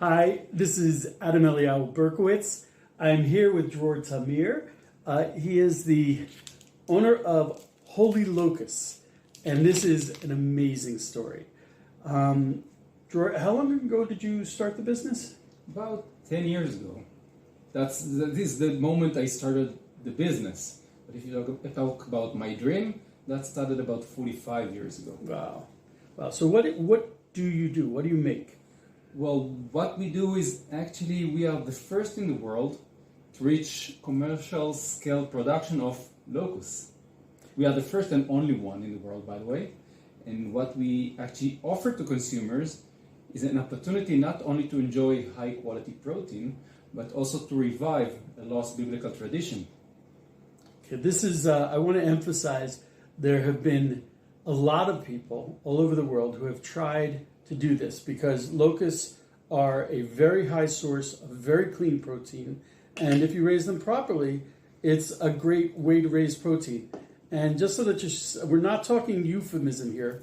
Hi, this is Adam Eliyahu Berkowitz. I'm here with Dror Tamir. He is the owner of Holy Locust, and this is an amazing story. Dror, how long ago did you start the business? About 10 years ago. This is the moment I started the business. But if you talk about my dream, that started about 45 years ago. Wow. So what do you do? What do you make? Well, what we do is actually we are the first in the world to reach commercial scale production of locusts. We are the first and only one in the world, by the way. And what we actually offer to consumers is an opportunity not only to enjoy high quality protein, but also to revive a lost biblical tradition. Okay, this is, I want to emphasize, there have been a lot of people all over the world who have tried to do this because locusts are a very high source of very clean protein, and if you raise them properly, it's a great way to raise protein. And just so that we're not talking euphemism here,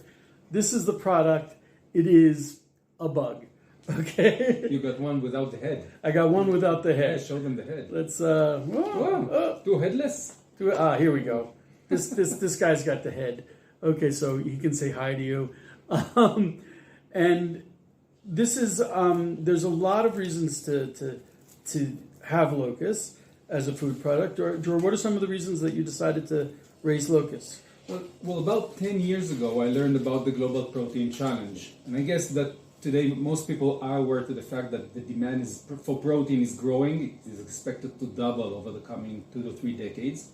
this is the product. It is a bug. Okay. You got one without the head. I got one without the head. Yeah, show them the head. Let's Two headless. Here we go. This guy's got the head. Okay, so he can say hi to you. And this is there's a lot of reasons to have locusts as a food product. Or what are some of the reasons that you decided to raise locusts? Well, about 10 years ago, I learned about the Global Protein Challenge. And I guess that today most people are aware to the fact that the demand for protein is growing. It is expected to double over the coming 2 to 3 decades.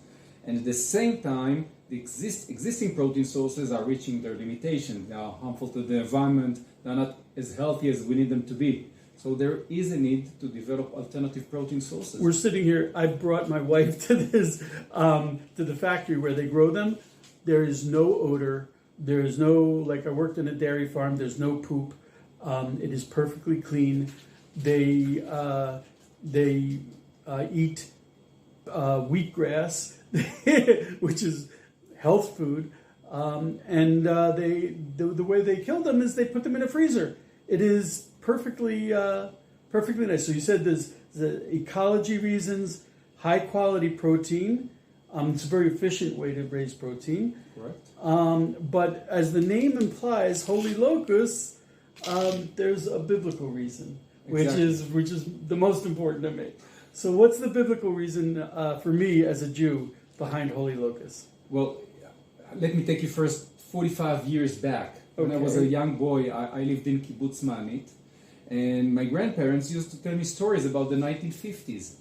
And at the same time, the existing protein sources are reaching their limitations. They are harmful to the environment. They are not as healthy as we need them to be. So there is a need to develop alternative protein sources. We're sitting here. I brought my wife to this, to the factory where they grow them. There is no odor. There is no, like I worked in a dairy farm, there's no poop. It is perfectly clean. They eat wheatgrass, which is health food. And the way they kill them is they put them in a freezer. It is perfectly nice. So you said there's the ecology reasons, high quality protein. It's a very efficient way to raise protein. Correct. But as the name implies, Holy Locusts, there's a biblical reason, Exactly. which is the most important to me. So what's the biblical reason for me as a Jew behind Holy Locusts? Well, let me take you first 45 years back. When I was a young boy, I lived in Kibbutz Ma'anit, and my grandparents used to tell me stories about the 1950s.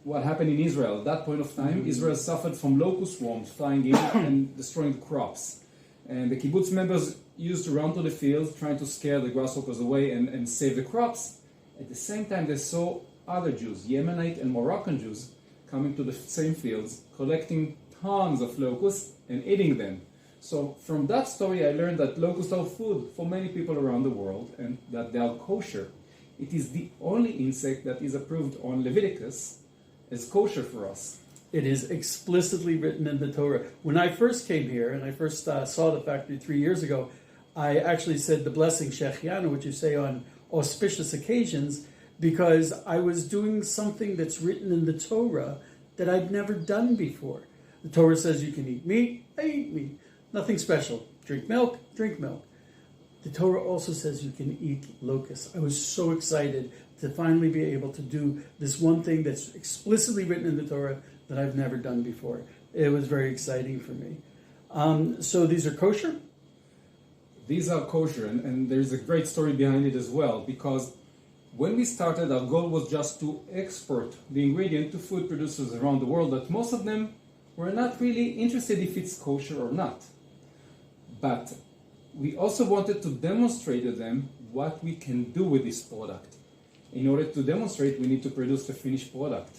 What happened in Israel. At that point of time, Israel suffered from locust swarms flying in and destroying the crops. And the kibbutz members used to run to the fields, trying to scare the grasshoppers away and save the crops. At the same time, they saw other Jews, Yemenite and Moroccan Jews, coming to the same fields, collecting tons of locusts and eating them. So from that story, I learned that locusts are food for many people around the world and that they are kosher. It is the only insect that is approved on Leviticus as kosher for us. It is explicitly written in the Torah. When I first came here and I first saw the factory 3 years ago, I actually said the blessing Shechianu, which you say on auspicious occasions, because I was doing something that's written in the Torah that I'd never done before. The Torah says you can eat meat, I eat meat. Nothing special. Drink milk, drink milk. The Torah also says you can eat locusts. I was so excited to finally be able to do this one thing that's explicitly written in the Torah that I've never done before. It was very exciting for me. So these are kosher? These are kosher, and there's a great story behind it as well, because when we started, our goal was just to export the ingredient to food producers around the world, but most of them were not really interested if it's kosher or not. But we also wanted to demonstrate to them what we can do with this product. In order to demonstrate, we need to produce the finished product.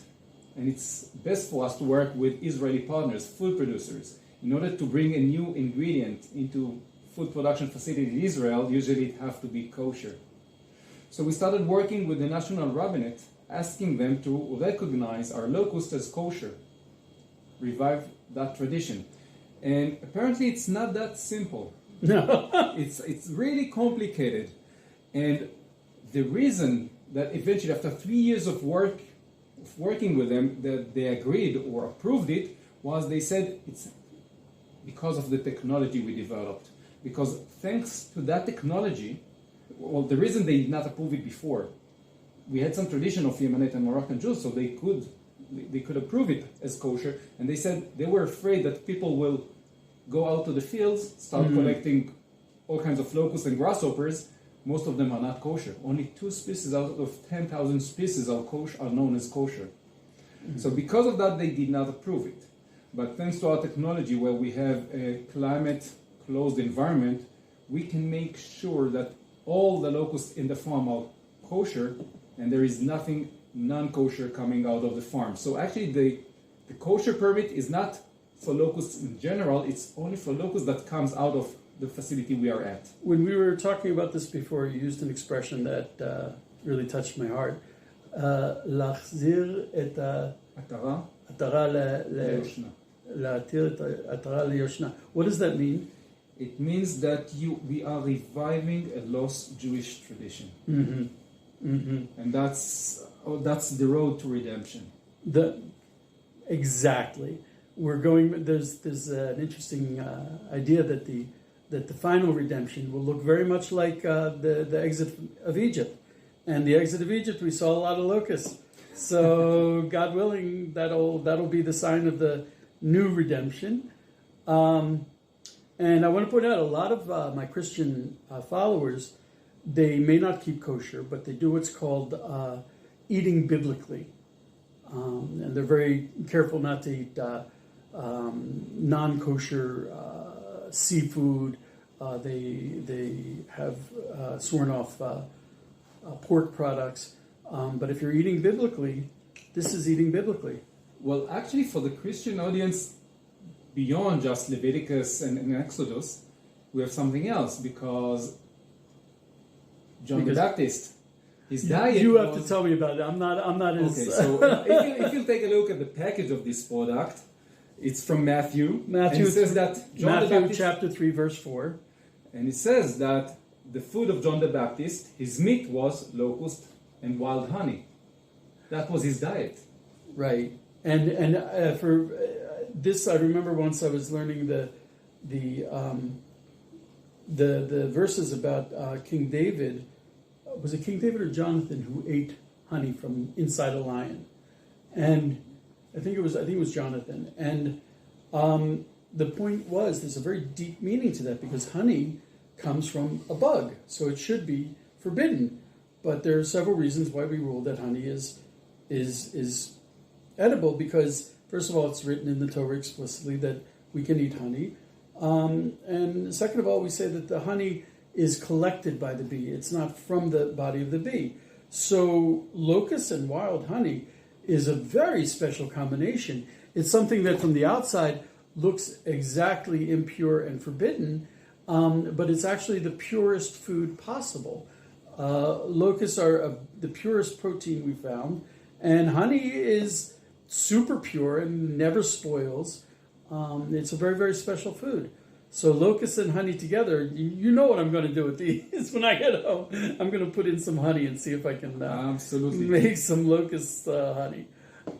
And it's best for us to work with Israeli partners, food producers. In order to bring a new ingredient into food production facility in Israel, usually it has to be kosher. So we started working with the National Rabbinate, asking them to recognize our locust as kosher, revive that tradition. And apparently it's not that simple. It's really complicated. And the reason that eventually, after 3 years of working with them, that they agreed or approved it, was they said it's because of the technology we developed. Because thanks to that technology, well, the reason they did not approve it before, we had some tradition of Yemenite and Moroccan Jews, so they could approve it as kosher, and they said they were afraid that people will go out to the fields, start collecting all kinds of locusts and grasshoppers. Most of them are not kosher. Only 2 species out of 10,000 species are known as kosher. So because of that, they did not approve it. But thanks to our technology, where we have a climate-closed environment, we can make sure that all the locusts in the farm are kosher, and there is nothing non-kosher coming out of the farm. So actually, the kosher permit is not for locusts in general, it's only for locusts that comes out of the facility we are at. When we were talking about this before, you used an expression that really touched my heart. להחזיר את העטרה ליושנה. What does that mean? It means that we are reviving a lost Jewish tradition. And that's the road to redemption. Exactly. We're going. There's an interesting idea that the final redemption will look very much like the exit of Egypt. And the exit of Egypt, we saw a lot of locusts. So God willing, that'll be the sign of the new redemption. And I want to point out, a lot of my Christian followers, they may not keep kosher, but they do what's called eating biblically. And they're very careful not to eat non-kosher seafood. They have sworn off pork products. But if you're eating biblically, this is eating biblically. Well, actually, for the Christian audience, beyond just Leviticus and Exodus, we have something else, because John the Baptist, his diet. You have to tell me about it. I'm not as. Okay, so if you take a look at the package of this product, it's from Matthew. And it says that John the Baptist, chapter 3, verse 4. And it says that the food of John the Baptist, his meat was locust and wild honey. That was his diet. Right. And for this, I remember once I was learning the verses about King David. Was it King David or Jonathan who ate honey from inside a lion? And I think it was Jonathan. And the point was, there's a very deep meaning to that, because honey comes from a bug, so it should be forbidden. But there are several reasons why we rule that honey is edible, because first of all, it's written in the Torah explicitly that we can eat honey, and second of all, we say that the honey is collected by the bee. It's not from the body of the bee. So locust and wild honey is a very special combination. It's something that from the outside looks exactly impure and forbidden, but it's actually the purest food possible. Locusts are the purest protein we found, and honey is super pure and never spoils. It's a very, very special food. So locusts and honey together, you know what I'm going to do with these when I get home. I'm going to put in some honey and see if I can absolutely make some locust honey.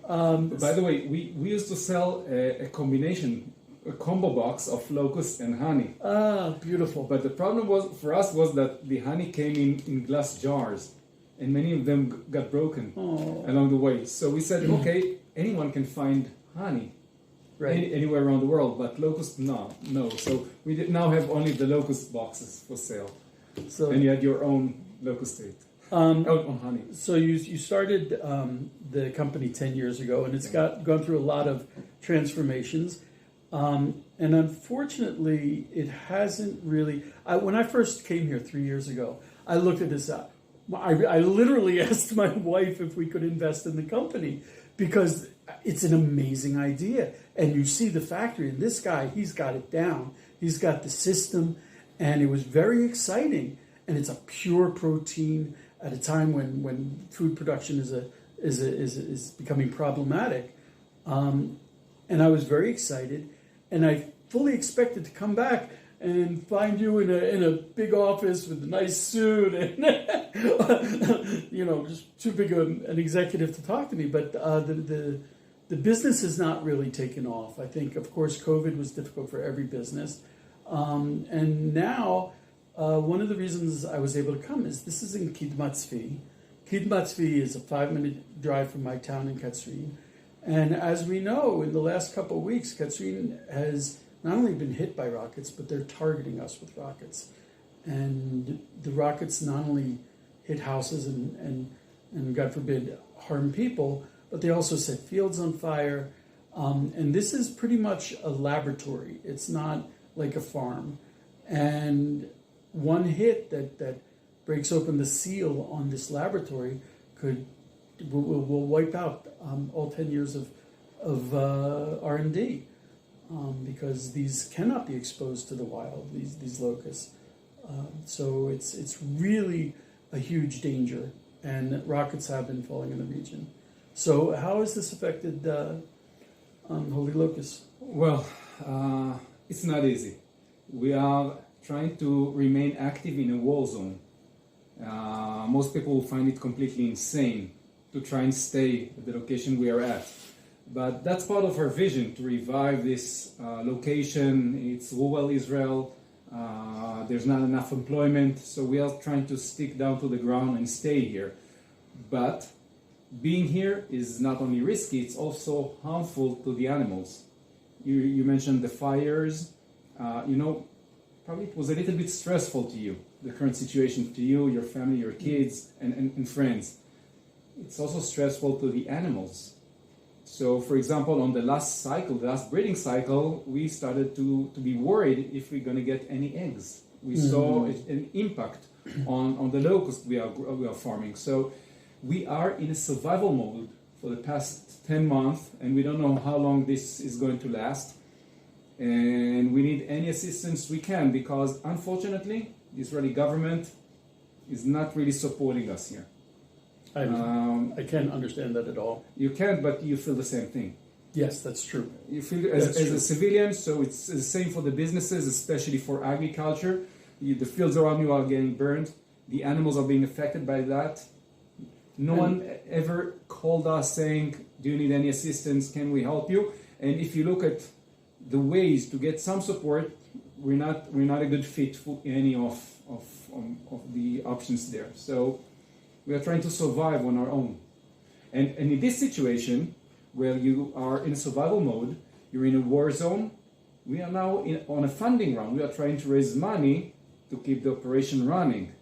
By the way, we used to sell a combo box of locust and honey. Ah, beautiful. But the problem was that the honey came in glass jars, and many of them got broken along the way. So we said, okay, anyone can find honey. Right. Anywhere around the world, but locust, no. So we now have only the locust boxes for sale. So, and you had your own locust state. On honey. So you started the company 10 years ago, and it's gone through a lot of transformations. And unfortunately, it hasn't really. When I first came here 3 years ago, I looked at this. I literally asked my wife if we could invest in the company, because it's an amazing idea. And you see the factory, and this guy, he's got it down. He's got the system, and it was very exciting. And it's a pure protein at a time when food production is becoming problematic. And I was very excited, and I fully expected to come back and find you in a big office with a nice suit and just too big an executive to talk to me. But the business has not really taken off. I think, of course, COVID was difficult for every business, and now one of the reasons I was able to come is this is in Kidmat Tzvi. Kidmat Tzvi is a 5-minute drive from my town in Katsrin. And as we know, in the last couple of weeks, Katsrin has not only been hit by rockets, but they're targeting us with rockets. And the rockets not only hit houses and God forbid, harm people, but they also set fields on fire. And this is pretty much a laboratory. It's not like a farm. And one hit that breaks open the seal on this laboratory will wipe out all 10 years of R&D, because these cannot be exposed to the wild, these locusts. So it's really a huge danger, and rockets have been falling in the region. So how has this affected Holy Locust? Well, it's not easy. We are trying to remain active in a war zone. Most people will find it completely insane to try and stay at the location we are at. But that's part of our vision, to revive this location. It's rural Israel. There's not enough employment, so we are trying to stick down to the ground and stay here. But being here is not only risky, it's also harmful to the animals. You mentioned the fires. Probably it was a little bit stressful to you, the current situation, to you, your family, your kids, and friends. It's also stressful to the animals. So, for example, on the last breeding cycle, we started to be worried if we're going to get any eggs. We saw an impact on the locust we are farming. So we are in a survival mode for the past 10 months, and we don't know how long this is going to last. And we need any assistance we can, because unfortunately, the Israeli government is not really supporting us here. I can't understand that at all. You can't, but you feel the same thing. Yes, that's true. You feel as a civilian, so it's the same for the businesses, especially for agriculture. The fields around you are getting burned. The animals are being affected by that. No one ever called us saying, do you need any assistance? Can we help you? And if you look at the ways to get some support, we're not a good fit for any of the options there. So we are trying to survive on our own. And in this situation, where you are in survival mode, you're in a war zone, we are now on a funding round. We are trying to raise money to keep the operation running.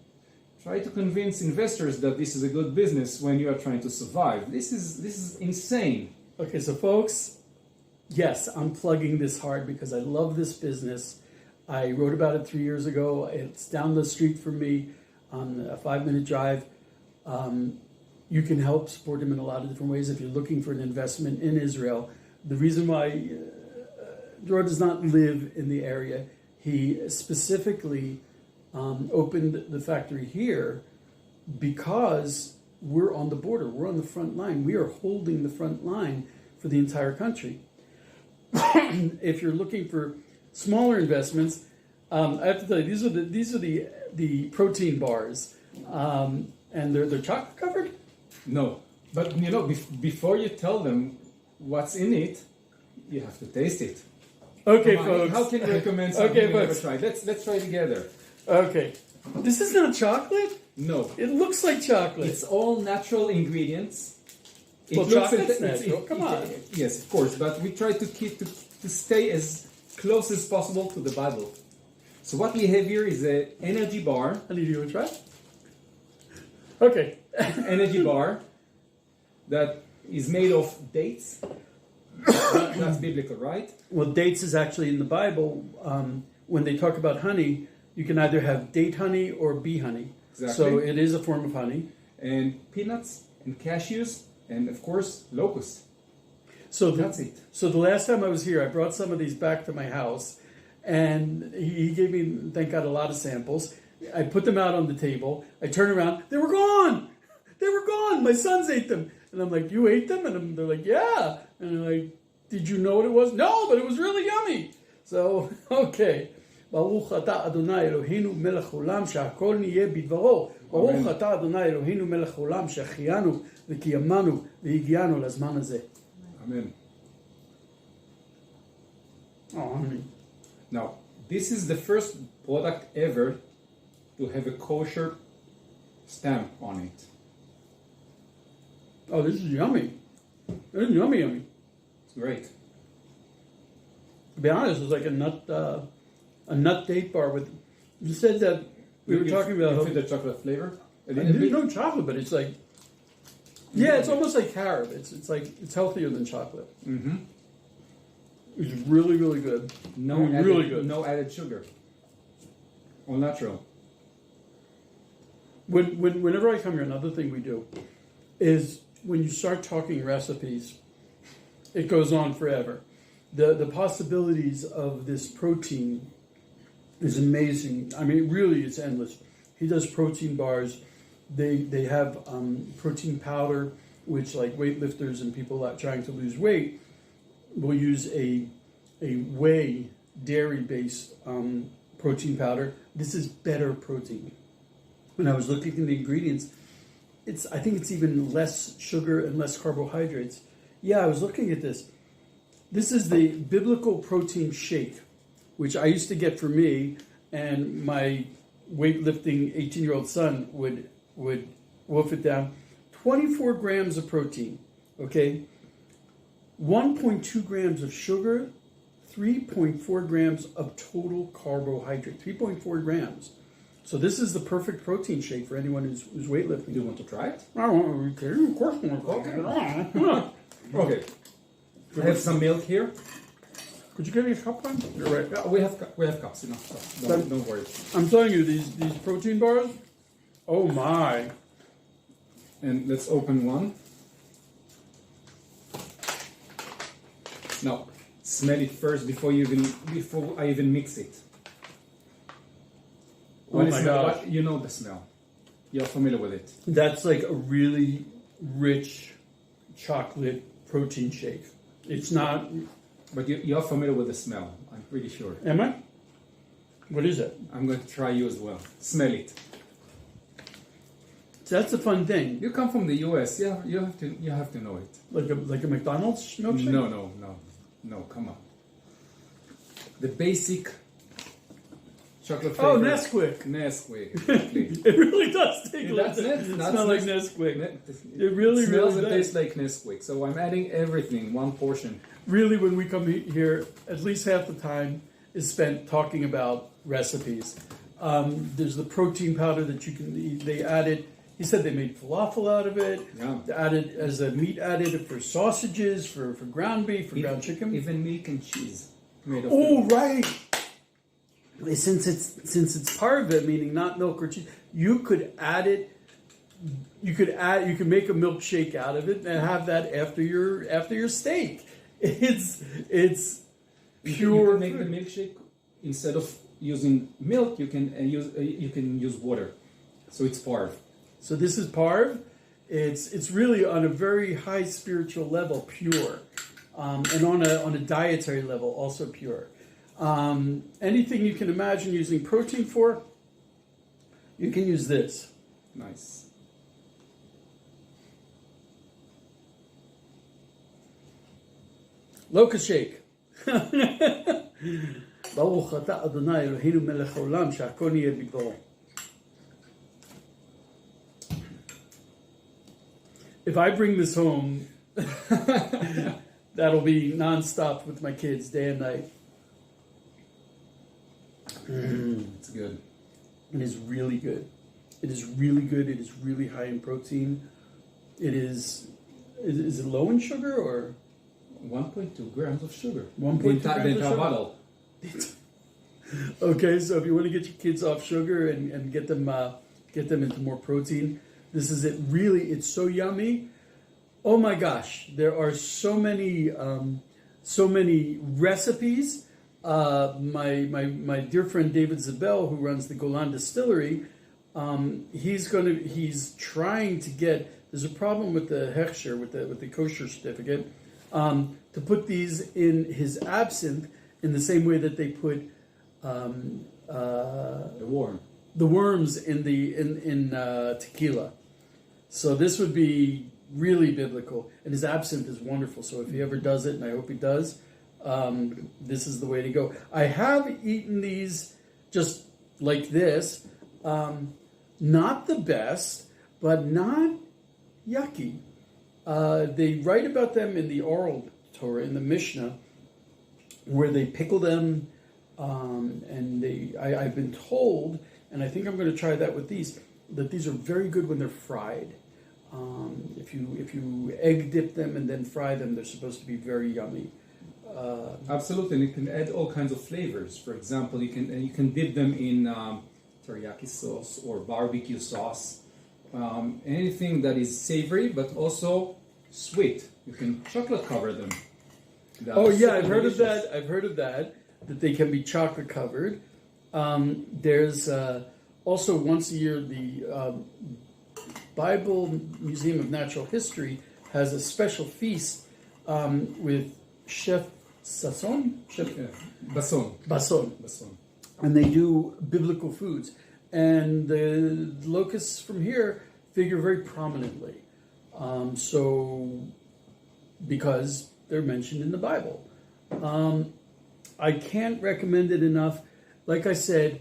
Try to convince investors that this is a good business when you are trying to survive. This is insane. Okay, so folks, yes, I'm plugging this hard because I love this business. I wrote about it 3 years ago. It's down the street from me on a 5-minute drive. You can help support him in a lot of different ways if you're looking for an investment in Israel. The reason why Dror does not live in the area, he specifically opened the factory here because we're on the border. We're on the front line. We are holding the front line for the entire country. If you're looking for smaller investments, I have to tell you, these are the protein bars, and they're chocolate covered. No, but before you tell them what's in it, you have to taste it. Okay, folks. How can you recommend something we never tried? Let's try together. Okay, this is not chocolate. No, It looks like chocolate. it's all natural ingredients. Well, chocolate's natural. Come on. Yes, of course, but we try to stay as close as possible to the Bible. So what we have here is an energy bar. Honey, do you want to try? Okay. Energy bar that is made of dates. That's biblical, right? Well, dates is actually in the Bible. When they talk about honey, you can either have date honey or bee honey. Exactly. So it is a form of honey. And peanuts and cashews and, of course, locusts. So that's it. So the last time I was here, I brought some of these back to my house, and he gave me, thank God, a lot of samples. I put them out on the table. I turn around. They were gone. They were gone. My sons ate them. And I'm like, you ate them? And they're like, yeah. And I'm like, did you know what it was? No, but it was really yummy. So, okay. ברוך אתה אדוני אלוהינו מלך עולם שהכל נהיה בדברו. ברוך אתה אדוני אלוהינו מלך עולם שהחיינו וקיימנו והגיענו לזמן הזה. Amen. Oh, honey. Now, this is the first product ever to have a kosher stamp on it. Oh, this is yummy. This is yummy, yummy. It's great. To be honest, it's like a nut date bar with. You said that we were talking about. You feel the chocolate flavor? There's no chocolate, but it's like. Yeah, it's almost like carob. It's like it's healthier than chocolate. Mm-hmm. It's really, really good. Really good. No added sugar. All natural. Whenever I come here, another thing we do is when you start talking recipes, it goes on forever. The possibilities of this protein is amazing. I mean, really, it's endless. He does protein bars. They have protein powder, which like weightlifters and people that trying to lose weight will use a whey dairy-based protein powder. This is better protein. When I was looking at the ingredients, I think it's even less sugar and less carbohydrates. Yeah, I was looking at this. This is the biblical protein shake, which I used to get for me, and my weightlifting 18-year-old son would wolf it down. 24 grams of protein, okay? 1.2 grams of sugar, 3.4 grams of total carbohydrate. 3.4 grams. So this is the perfect protein shake for anyone who's weightlifting. Do you want to try it? I don't want to. Of course I want to. Okay. I have some milk here. Could you give me a cup one? You're right. Yeah, we have cups enough. So don't worry. I'm telling you, these protein bars. Oh my! And let's open one. Now, smell it first before I even mix it. Oh my gosh! You know the smell. You're familiar with it. That's like a really rich chocolate protein shake. It's not. But you're familiar with the smell. I'm pretty sure. Am I? What is it? I'm going to try you as well. Smell it. So that's a fun thing. You come from the U.S. Yeah, you have to know it. Like a McDonald's milkshake? No. Come on. The basic chocolate Oh, flavor. Nesquik. Exactly. It really does taste That's it. Smell like Nesquik. It really, smells really and does. tastes like Nesquik. So I'm adding everything, one portion. Really, when we come here, at least half the time is spent talking about recipes. There's the protein powder that you can eat. They added. He said they made falafel out of it. Yeah. They added as a meat additive for sausages, for ground beef, for ground chicken. Even milk and cheese made of. Oh, right. Since it's parve, meaning not milk or cheese, you could add it. You could make a milkshake out of it and have that after your steak. It's pure. You can make the milkshake instead of using milk. You can use water, so it's parve. So this is parve. It's really on a very high spiritual level pure, and on a dietary level also pure. Anything you can imagine using protein for, you can use this. Nice. Locust shake. ברוך אתה אדוני אלוהינו מלך העולם שהכל נהיה בדברו. If I bring this home, that'll be nonstop with my kids day and night. It's good. It is really good. It is really good. It is really high in protein. It is it low in sugar or? 1.2 grams of sugar. 1.2 the grams of sugar? bottle. Okay, so if you want to get your kids off sugar and get them into more protein, this is it. Really, it's so yummy. Oh my gosh, there are so many recipes. My dear friend David Zabel, who runs the Golan distillery, he's trying to get. There's a problem with the hechsher, with the kosher certificate, to put these in his absinthe in the same way that they put The worm. the worms in tequila. So this would be really biblical, and his absinthe is wonderful. So if he ever does it, and I hope he does, this is the way to go. I have eaten these just like this, not the best, but not yucky. They write about them in the oral Torah, in the Mishnah, where they pickle them, and I've been told, and I think I'm going to try that with these, that these are very good when they're fried. If you egg dip them and then fry them, they're supposed to be very yummy. Absolutely, and you can add all kinds of flavors. For example, you can dip them in teriyaki sauce or barbecue sauce. Anything that is savory but also sweet. You can chocolate cover them. Oh yeah, I've heard of that. I've heard of that they can be chocolate covered. There's also once a year the Bible Museum of Natural History has a special feast with Chef Basson, and they do biblical foods, and the locusts from here figure very prominently. So because they're mentioned in the Bible. I can't recommend it enough. Like I said,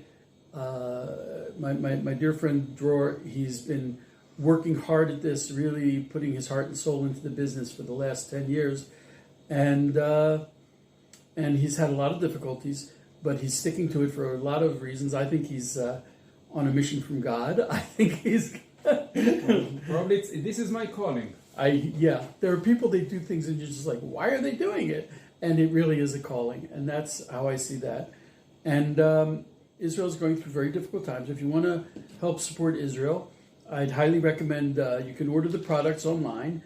my dear friend Dror, he's been working hard at this, really putting his heart and soul into the business for the last 10 years. And he's had a lot of difficulties, but he's sticking to it for a lot of reasons. I think he's on a mission from God. I think he's... Probably this is my calling. There are people, they do things and you're just like, why are they doing it? And it really is a calling, and that's how I see that. And Israel's going through very difficult times. If you want to help support Israel, I'd highly recommend you can order the products online.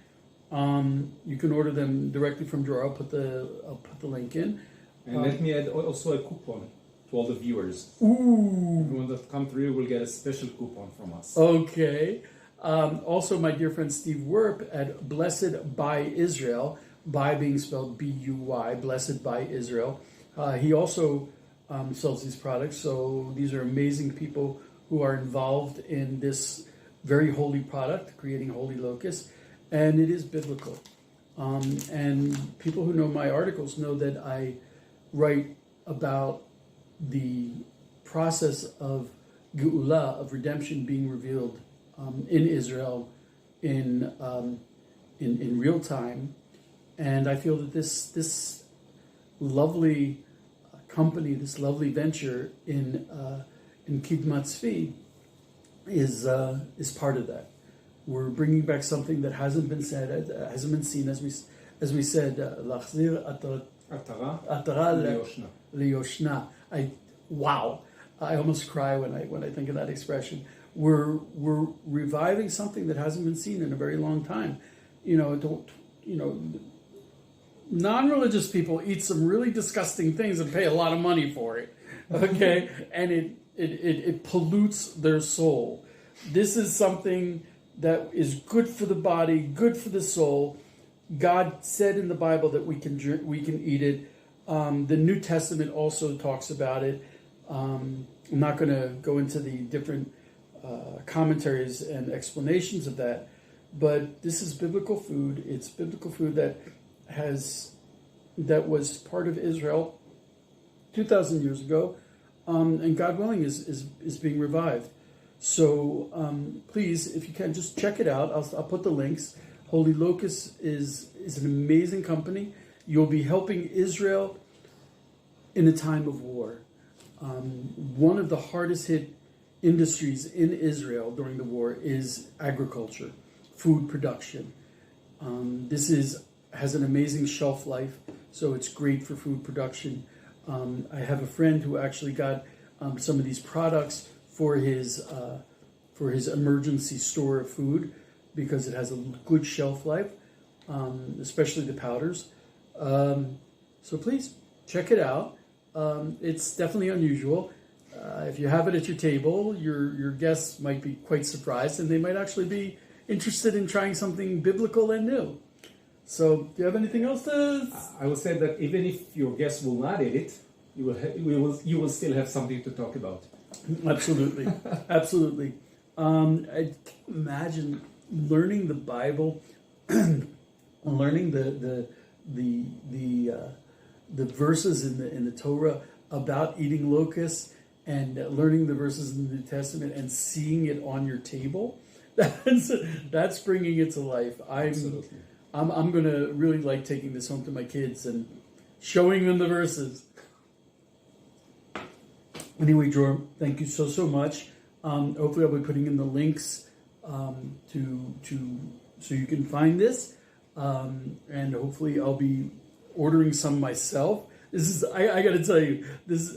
You can order them directly from Dror. I'll put the link in. And let me add also a coupon to all the viewers. Ooh! Everyone that come through will get a special coupon from us. Okay. Also, my dear friend Steve Werp at Blessed by Israel, by being spelled B-U-Y, Blessed by Israel. He also sells these products. So these are amazing people who are involved in this very holy product, creating Holy Locust, and it is biblical. And people who know my articles know that I write about the process of Geula, of redemption being revealed in Israel in real time. And I feel that this lovely company, this lovely venture in Kidmat Tzvi is part of that. We're bringing back something that hasn't been said, hasn't been seen, as we said, Lachzir Atara Liyoshna. Wow! I almost cry when I think of that expression. We're reviving something that hasn't been seen in a very long time. Non-religious people eat some really disgusting things and pay a lot of money for it. Okay, and it pollutes their soul. This is something that is good for the body, good for the soul. God said in the Bible that we can eat it. The New Testament also talks about it. I'm not going to go into the different commentaries and explanations of that, but this is biblical food. It's biblical food that was part of Israel 2,000 years ago, and God willing is being revived. So please, if you can, just check it out. I'll put the links. Holy Locust is an amazing company. You'll be helping Israel in a time of war. One of the hardest hit industries in Israel during the war is agriculture, food production. This has an amazing shelf life, so it's great for food production. I have a friend who actually got some of these products for his emergency store of food because it has a good shelf life, especially the powders. So please check it out. It's definitely unusual. If you have it at your table, your guests might be quite surprised, and they might actually be interested in trying something biblical and new. So, do you have anything else to? I would say that even if your guests will not eat it, you will still have something to talk about. Absolutely, absolutely. I can't imagine learning the Bible, learning the verses in the Torah about eating locusts, and learning the verses in the New Testament and seeing it on your table. That's bringing it to life. Absolutely. I'm gonna really like taking this home to my kids and showing them the verses. Anyway, Dror, thank you so much. Hopefully, I'll be putting in the links to so you can find this, and hopefully, I'll be ordering some myself. This is I got to tell you,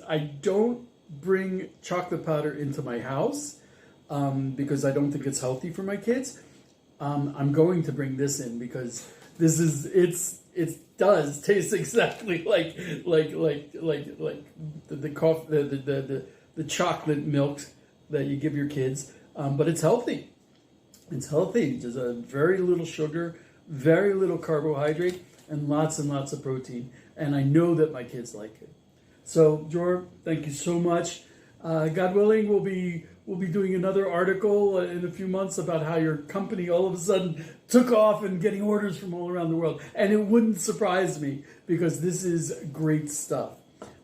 I don't bring chocolate powder into my house because I don't think it's healthy for my kids. I'm going to bring this in because it does taste exactly like the chocolate milk that you give your kids, but it's healthy. It's healthy. There's a very little sugar, very little carbohydrate, and lots of protein. And I know that my kids like it. So, Dror, thank you so much. God willing, we'll be doing another article in a few months about how your company all of a sudden took off and getting orders from all around the world. And it wouldn't surprise me because this is great stuff.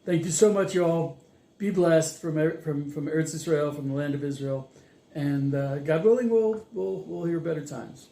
Thank you so much, y'all. Be blessed from Eretz Israel, from the land of Israel. And God willing, we'll hear better times.